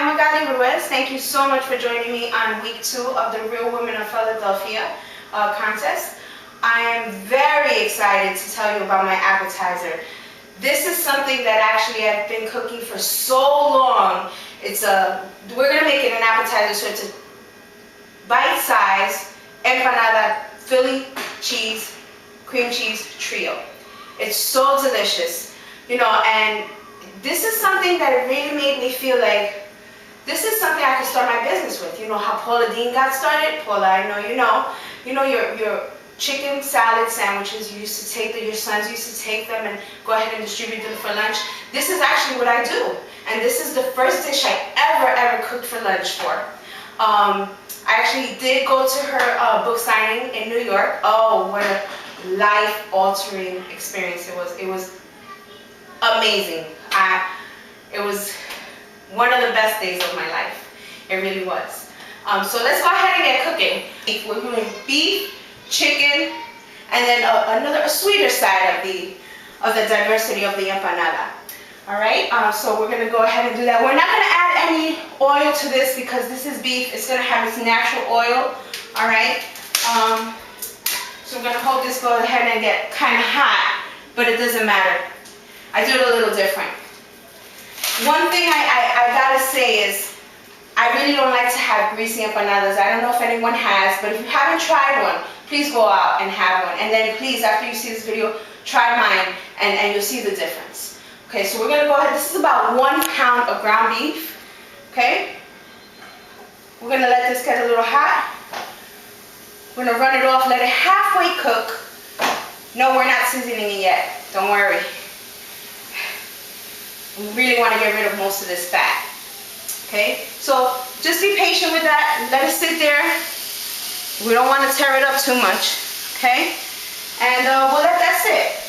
I'm Magali Ruiz. Thank you so much for joining me on week 2 of the Real Women of Philadelphia contest. I am very excited to tell you about my appetizer. This is something that actually I've been cooking for so long. We're going to make it an appetizer, so it's a bite-sized empanada Philly cheese, cream cheese trio. It's so delicious, and this is something that really made me feel like this is something I could start my business with. You know how Paula Dean got started? Paula, I know you know. You know your chicken salad sandwiches, your sons used to take them and go ahead and distribute them for lunch. This is actually what I do. And this is the first dish I ever cooked for lunch for. I actually did go to her book signing in New York. Oh, what a life-altering experience it was. It was amazing. It was one of the best days of my life. It really was. So let's go ahead and get cooking. We're doing beef, chicken, and then a sweeter side of the diversity of the empanada. All right. So we're gonna go ahead and do that. We're not gonna add any oil to this because this is beef. It's gonna have its natural oil. All right. So we're gonna hope this goes ahead and get kind of hot, but it doesn't matter. I do it a little different. One thing I gotta say is I really don't like to have greasy empanadas. I don't know if anyone has, but if you haven't tried one, please go out and have one. And then please, after you see this video, try mine and you'll see the difference. Okay, so we're gonna go ahead. This is about 1 pound of ground beef. Okay? We're gonna let this get a little hot. We're gonna run it off, let it halfway cook. No, we're not seasoning it yet. Don't worry. We really want to get rid of most of this fat. Okay, so just be patient with that. Let it sit there. We don't want to tear it up too much. Okay, and we'll let that sit.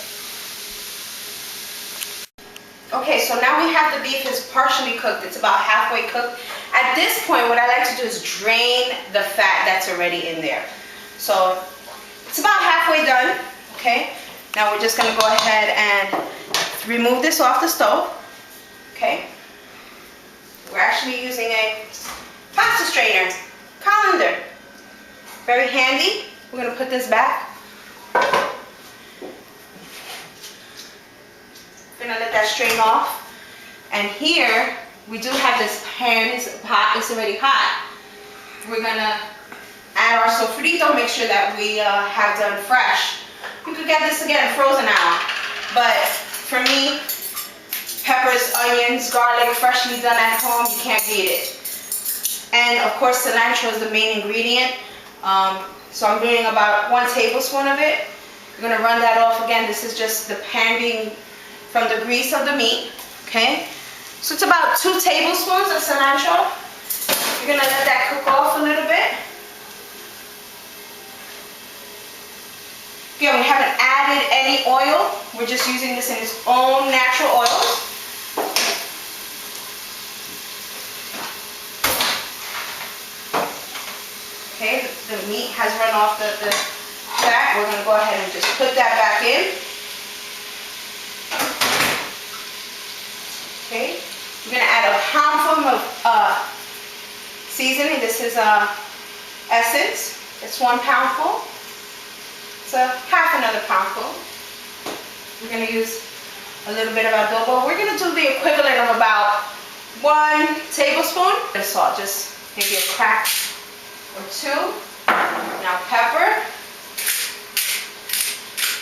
Okay, so now we have the beef is partially cooked. It's about halfway cooked. At this point, what I like to do is drain the fat that's already in there. So it's about halfway done. Okay, now we're just going to go ahead and remove this off the stove. Okay, we're actually using a pasta strainer, colander. Very handy. We're going to put this back. We're going to let that strain off. And here, we do have this pan. It's hot. It's already hot. We're going to add our sofrito mixture that we have done fresh. You could get this again frozen out. But for me, peppers, onions, garlic, freshly done at home, you can't beat it. And of course, cilantro is the main ingredient. So I'm doing about 1 tablespoon of it. We're gonna run that off again. This is just the pan being from the grease of the meat, okay? So it's about 2 tablespoons of cilantro. You're gonna let that cook off a little bit. Again, we haven't added any oil. We're just using this in its own natural oil. Okay, the meat has run off the fat. We're going to go ahead and just put that back in. Okay, we're going to add a poundful of seasoning. This is essence. It's 1 poundful. It's half another poundful. We're going to use a little bit of adobo. We're going to do the equivalent of about 1 tablespoon of salt, just maybe a crack or 2. Now pepper.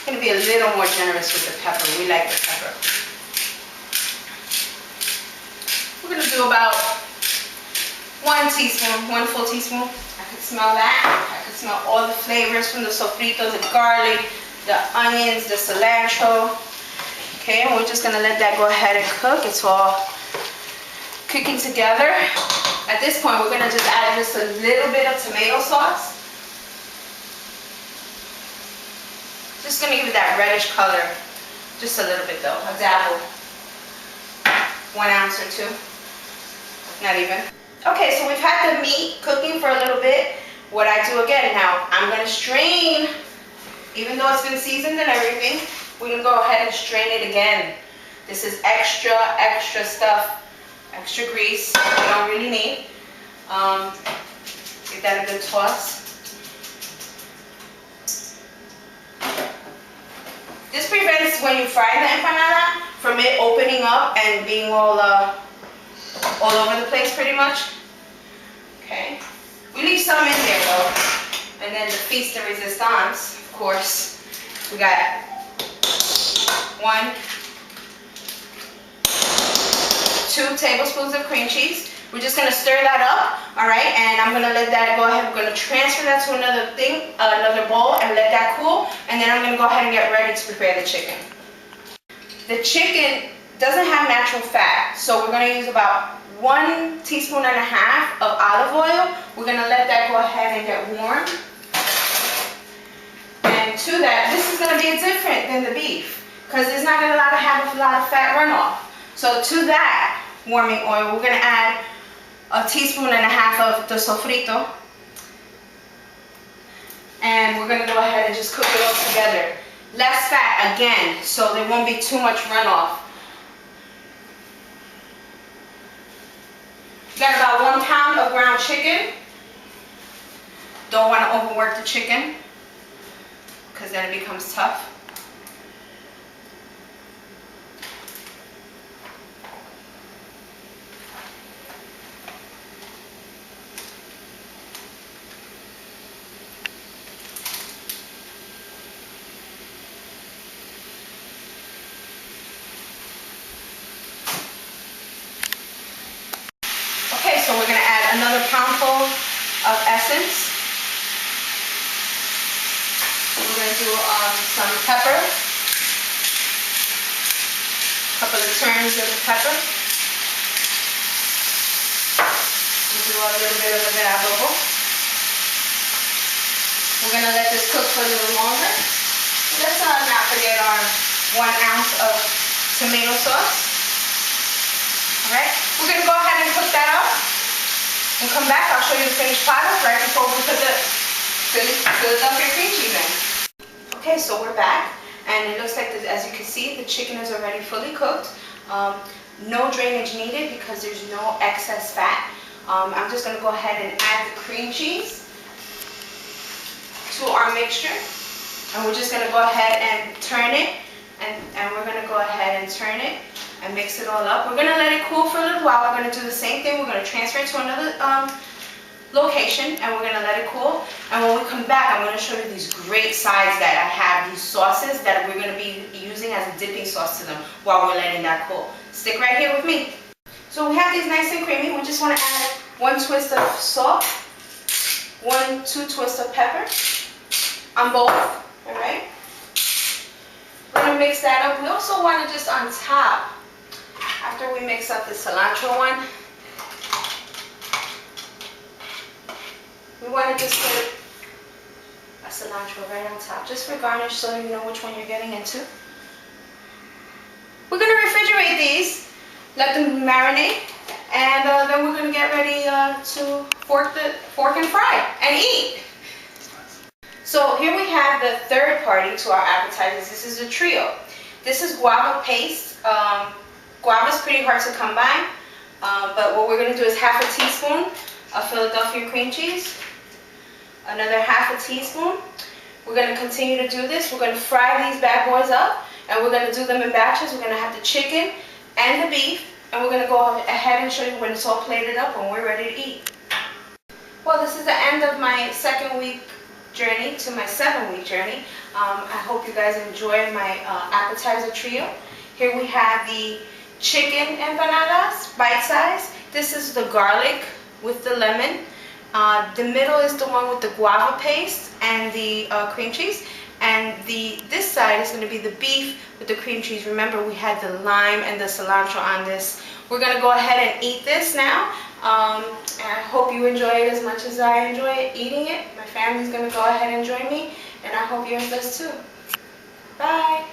I'm going to be a little more generous with the pepper. We like the pepper. We're going to do about 1 teaspoon, 1 full teaspoon. I can smell that. I can smell all the flavors from the sofrito, the garlic, the onions, the cilantro. Okay, and we're just going to let that go ahead and cook. It's all cooking together. At this point, we're going to just add just a little bit of tomato sauce. Just going to give it that reddish color. Just a little bit though, a dabble. 1 ounce or 2. Not even. Okay, so we've had the meat cooking for a little bit. What I do again now, I'm going to strain, even though it's been seasoned and everything, we're going to go ahead and strain it again. This is extra stuff Extra grease, we don't really need. Give that a good toss. This prevents, when you fry the empanada, from it opening up and being all over the place pretty much. Okay. We leave some in there though. And then the piece de resistance, of course. We got 1, 2 tablespoons of cream cheese. We're just gonna stir that up, all right? And I'm gonna let that go ahead. We're gonna transfer that to another bowl and let that cool. And then I'm gonna go ahead and get ready to prepare the chicken. The chicken doesn't have natural fat, so we're gonna use about 1.5 teaspoons of olive oil. We're gonna let that go ahead and get warm. And to that, this is gonna be different than the beef because it's not gonna have a lot of fat runoff. So to that warming oil, we're gonna add 1.5 teaspoons of the sofrito. And we're gonna go ahead and just cook it all together. Less fat again, so there won't be too much runoff. Got about 1 pound of ground chicken. Don't want to overwork the chicken because then it becomes tough. Okay, so we're going to add another poundful of essence. We're going to do some pepper, a couple of turns of the pepper. We'll do a little bit of the adobo. We're going to let this cook for a little longer. Let's not forget our 1 ounce of tomato sauce. Alright, we're going to go ahead and cook that up. We'll come back, I'll show you the finished product right before we put the Philadelphia cream cheese in. Okay, so we're back, and it looks like, as you can see, the chicken is already fully cooked. No drainage needed because there's no excess fat. I'm just going to go ahead and add the cream cheese to our mixture. And we're just going to go ahead and turn it, and we're going to go ahead and turn it and mix it all up. We're going to let it cool for a little while. We're going to do the same thing. We're going to transfer it to another location, and we're going to let it cool. And when we come back, I'm going to show you these great sides that I have, these sauces that we're going to be using as a dipping sauce to them while we're letting that cool. Stick right here with me. So we have these nice and creamy. We just want to add 1 twist of salt, 2 twists of pepper on both, all right? We're going to mix that up. We also want to just on top, after we mix up the cilantro one, we want to just put a cilantro right on top, just for garnish so you know which one you're getting into. We're going to refrigerate these, let them marinate, and then we're going to get ready to fork and fry and eat. So here we have the third party to our appetizers. This is a trio. This is guava paste. Guava is pretty hard to come by, but what we're going to do is 1/2 teaspoon of Philadelphia cream cheese, another 1/2 teaspoon. We're going to continue to do this. We're going to fry these bad boys up, and we're going to do them in batches. We're going to have the chicken and the beef, and we're going to go ahead and show you when it's all plated up and we're ready to eat. Well, this is the end of my 2nd week journey to my 7-week journey. I hope you guys enjoyed my appetizer trio. Here we have the chicken empanadas, bite size. This is the garlic with the lemon. The middle is the one with the guava paste and the cream cheese. And this side is going to be the beef with the cream cheese. Remember, we had the lime and the cilantro on this. We're going to go ahead and eat this now. And I hope you enjoy it as much as I enjoy eating it. My family's going to go ahead and join me, and I hope yours does too. Bye!